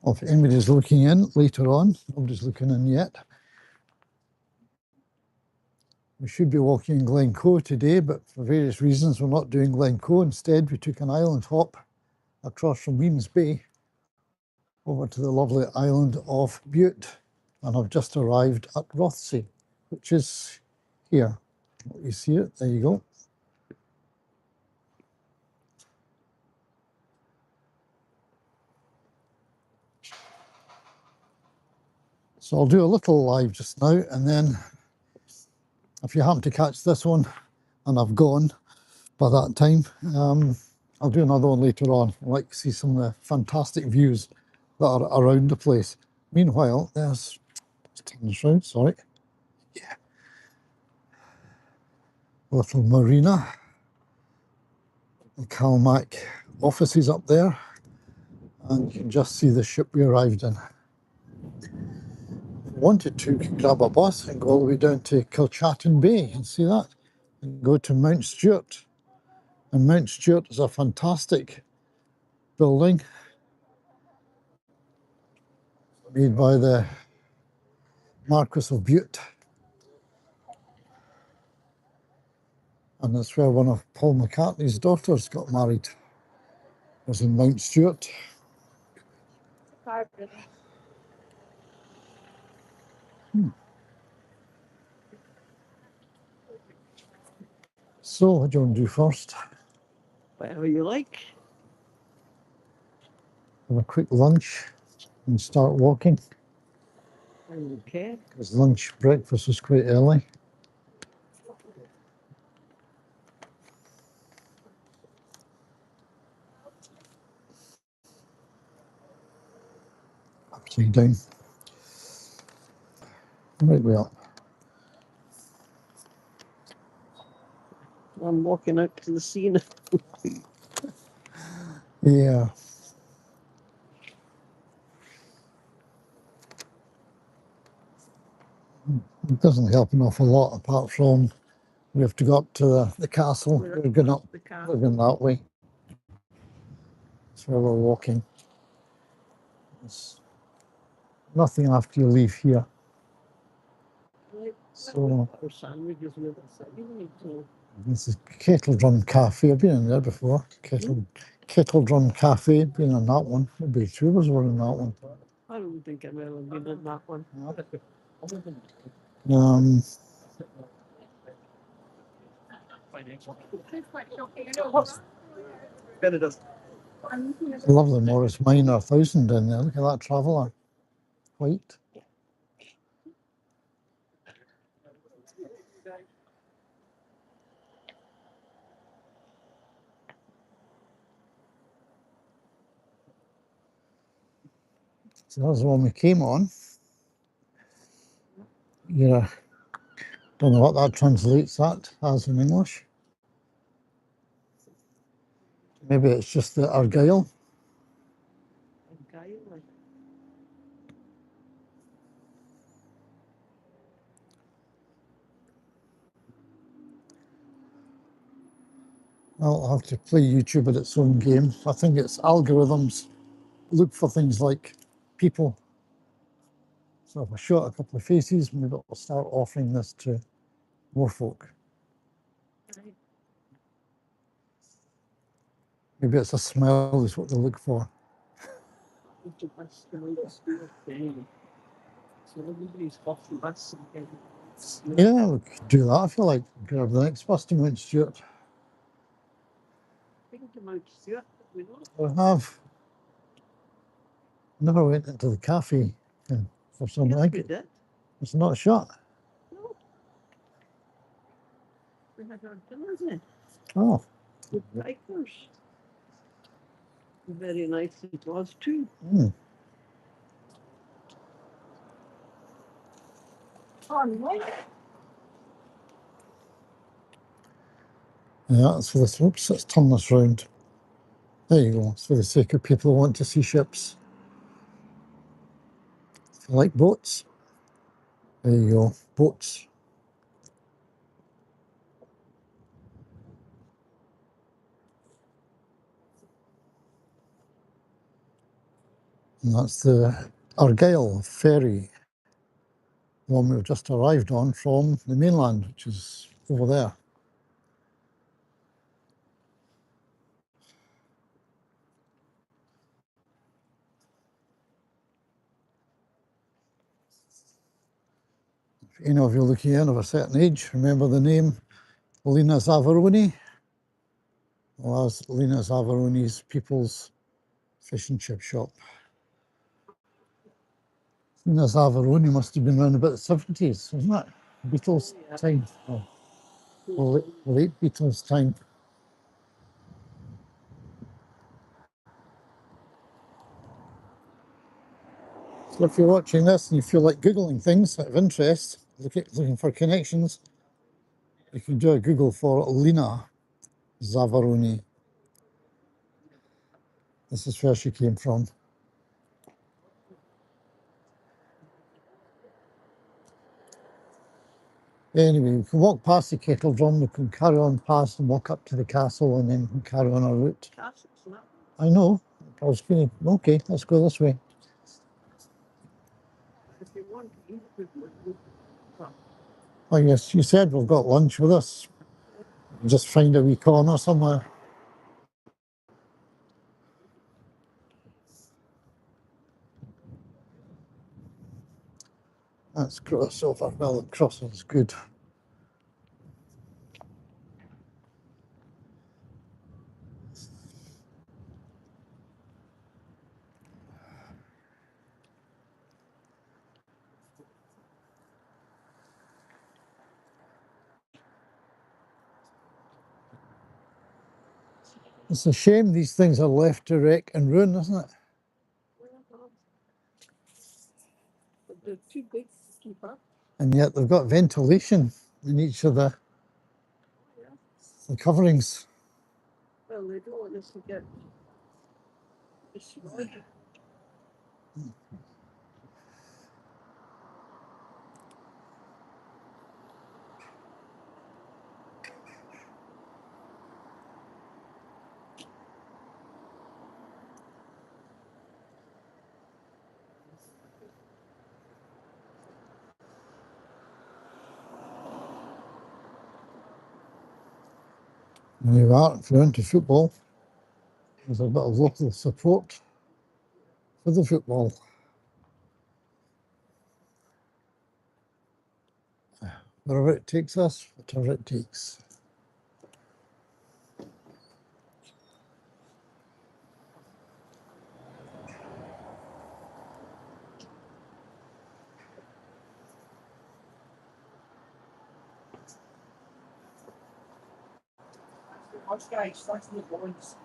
Well, if anybody's looking in later on, nobody's looking in yet. We should be walking in Glencoe today, but for various reasons we're not doing Glencoe. Instead, we took an island hop across from Weems Bay over to the lovely island of Bute. And I've just arrived at Rothsay, which is here. You see it? There you go. So I'll do a little live just now, and then if you happen to catch this one and I've gone by that time, I'll do another one later on. I'd like to see some of the fantastic views that are around the place. Meanwhile, there's, let's turn this round, sorry. Yeah. Little marina. The Calmac offices up there. And you can just see the ship we arrived in. If you wanted to, you could grab a bus and go all the way down to Kilchatton Bay and see that. And go to Mount Stewart. And Mount Stewart is a fantastic building made by the Marquis of Bute. And that's where one of Paul McCartney's daughters got married. It was in Mount Stewart. So, what do you want to do first? Whatever you like. Have a quick lunch and start walking. Okay. Because breakfast was quite early. Upside down. Right way up. I'm walking out to the sea now. Yeah. It doesn't help an awful lot apart from we have to go up to the castle. We're going up, we're going that way. That's where we're walking. There's nothing after you leave here. So this is Kettle Drum Cafe. I've been in there before. Kettle Drum Cafe. Been in that one. Maybe two of us were in that one. I don't think I've ever been in that one. Lovely Morris Minor 1000 in there. Look at that traveller. White. So that's the one we came on. Yeah. Don't know what that translates that as in English. Maybe it's just the Argyle. I'll have to play YouTube at its own game. I think its algorithms look for things like people. So if I show it a couple of faces, maybe it'll start offering this to more folk. Maybe it's a smile is what they look for. Yeah, we could do that. I feel like grab the next bus to Mount Stewart. We have. Never went into the cafe for something like it. It's not shut. No. We had our dinners in. Oh. With breakfast. Very nice it was too. Mm. Yeah, it's for this. Oops, let's turn this round. There you go. It's for the sake of people who want to see ships. If you like boats, there you go. Boats. And that's the Argyle ferry, the one we've just arrived on from the mainland, which is over there. If any of you looking in of a certain age remember the name Lena Zavaroni? Well, that's Lena Zavaroni's People's Fish and Chip Shop. Lena Zavaroni must have been around about the 70s, wasn't it? Beatles time. Oh, late Beatles time. So if you're watching this and you feel like Googling things out of interest, looking for connections, you can do a Google for Lena Zavaroni. This is where she came from. Anyway, we can walk past the kettle drum, we can carry on past and walk up to the castle and then we can carry on our route. I know. I was going to, okay, let's go this way. If you want to eat it, Oh yes, you said we've got lunch with us. Just find a wee corner somewhere. Let's cross over. Well, the crossing's good. It's a shame these things are left to wreck and ruin, isn't it? but they're too big to keep up. And yet they've got ventilation in each of the coverings. Well, they don't want us to get destroyed. There you are, if you're into football, there's a bit of local support for the football. Wherever it takes us, whatever it takes. Watch guys, that's the boys.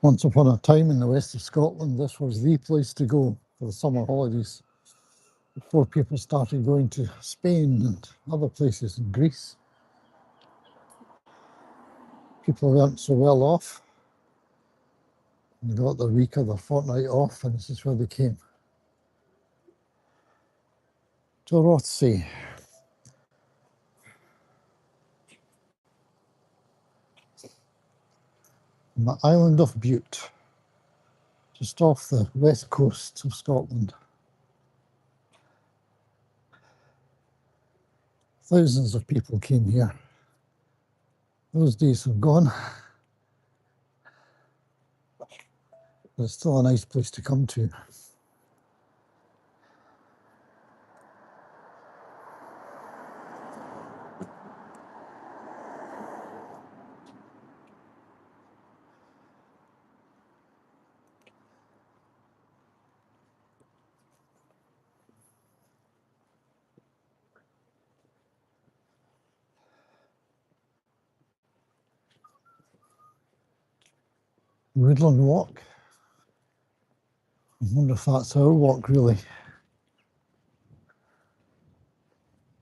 Once upon a time in the west of Scotland, this was the place to go for the summer holidays before people started going to Spain and other places in Greece. People weren't so well off. They got their week or their fortnight off, and this is where they came. To Rothsay. On the island of Bute, just off the west coast of Scotland. Thousands of people came here. Those days have gone. But it's still a nice place to come to. Woodland Walk. wonder if that's our walk really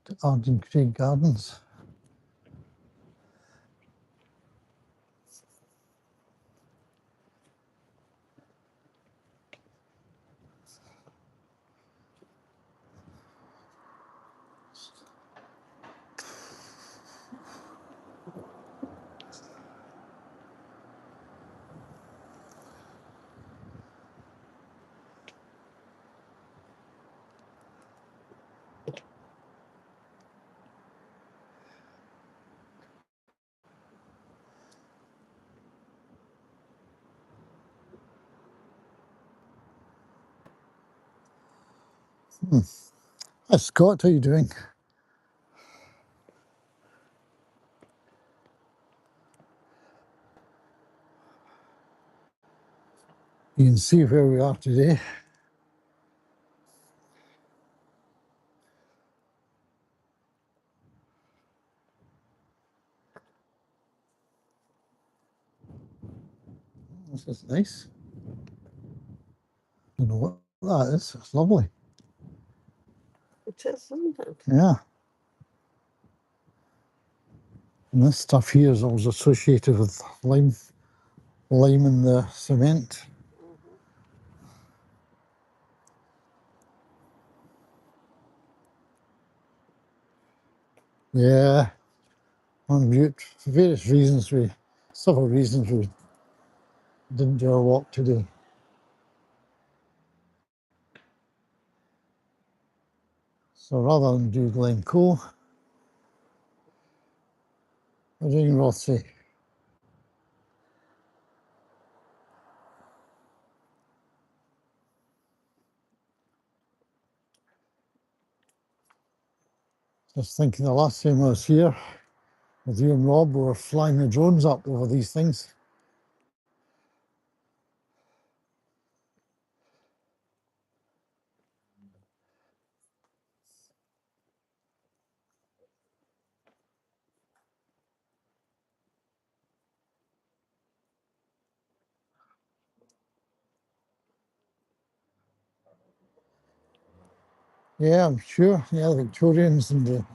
to Arden Craig Gardens. Hi Scott, how you doing? You can see where we are today. This is nice. I don't know what that is. It's lovely. It is, isn't it? Yeah. And this stuff here is always associated with lime in the cement. Yeah. On Bute, for various reasons, several reasons we didn't do our walk today. So rather than do Glencoe, we're doing Rothsay. Just thinking the last time I was here with you and Rob, we were flying the drones up over these things. Yeah, I'm sure. Yeah, the Victorians and the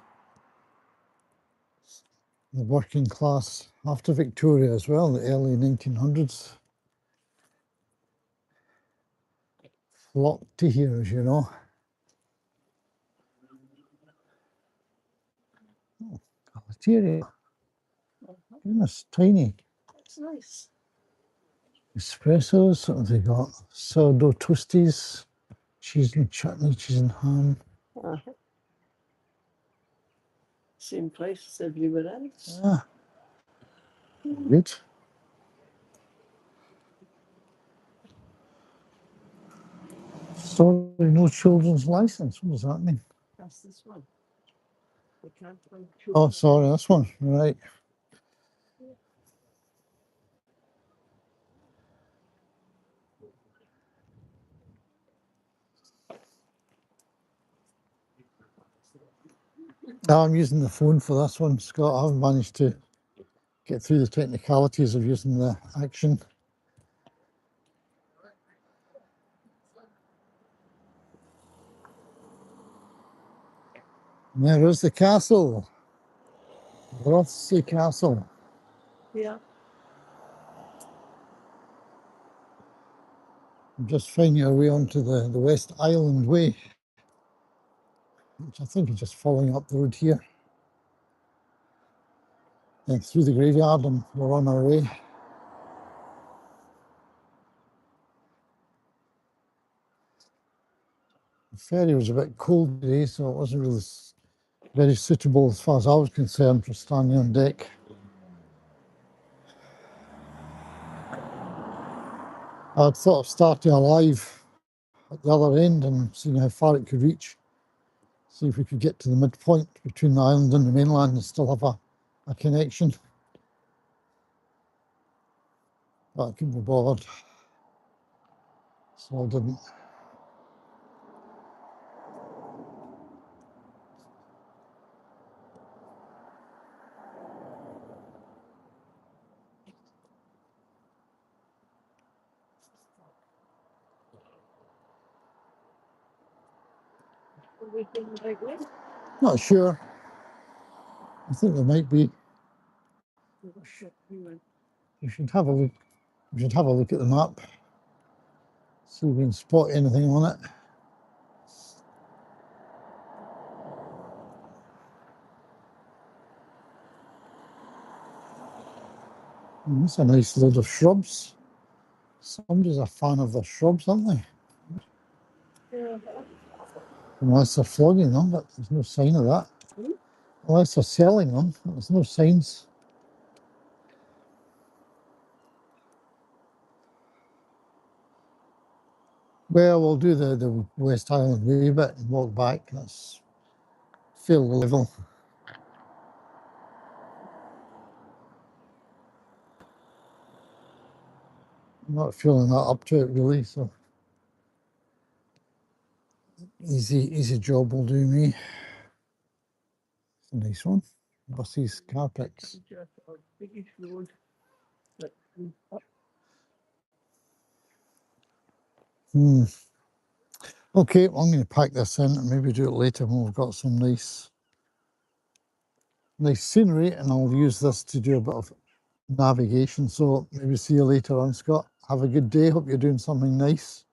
working class after Victoria as well, the early 1900s, flocked to here, as you know. Oh, cafeteria. Goodness, tiny. It's nice. Espressos, what have they got? Sourdough toasties, cheese and chutney, cheese and ham. Same price as everywhere else. Ah, good. Sorry, no children's license. What does that mean? That's this one. We can't find Oh, children. sorry, this one. Right. I'm using the phone for this one, Scott. I haven't managed to get through the technicalities of using the action. And there is the castle, Rothsay Castle. Yeah. I'm just finding our way onto the West Island Way, which I think is just following up the road here. And through the graveyard, and we're on our way. The ferry was a bit cold today, so it wasn't really very suitable as far as I was concerned for standing on deck. I'd thought of starting a live at the other end and seeing how far it could reach. See if we could get to the midpoint between the island and the mainland and still have a connection. But I couldn't be bothered, so I didn't. Everything like this. Not sure. I think there might be. We should have a look. We should have a look at the map. See if we can spot anything on it. That's a nice load of shrubs. Somebody's a fan of the shrubs, aren't they? Yeah. Unless they're flogging them, but there's no sign of that. Unless they're selling them, there's no signs. Well, we'll do the West Island Way bit and walk back. That's fairly level. I'm not feeling that up to it really, so easy job will do me. It's a nice one. Buses, carpets. Just a biggish road. But Okay, well, I'm going to pack this in and maybe do it later when we've got some nice scenery, and I'll use this to do a bit of navigation. So maybe see you later on, Scott. Have a good day. Hope you're doing something nice.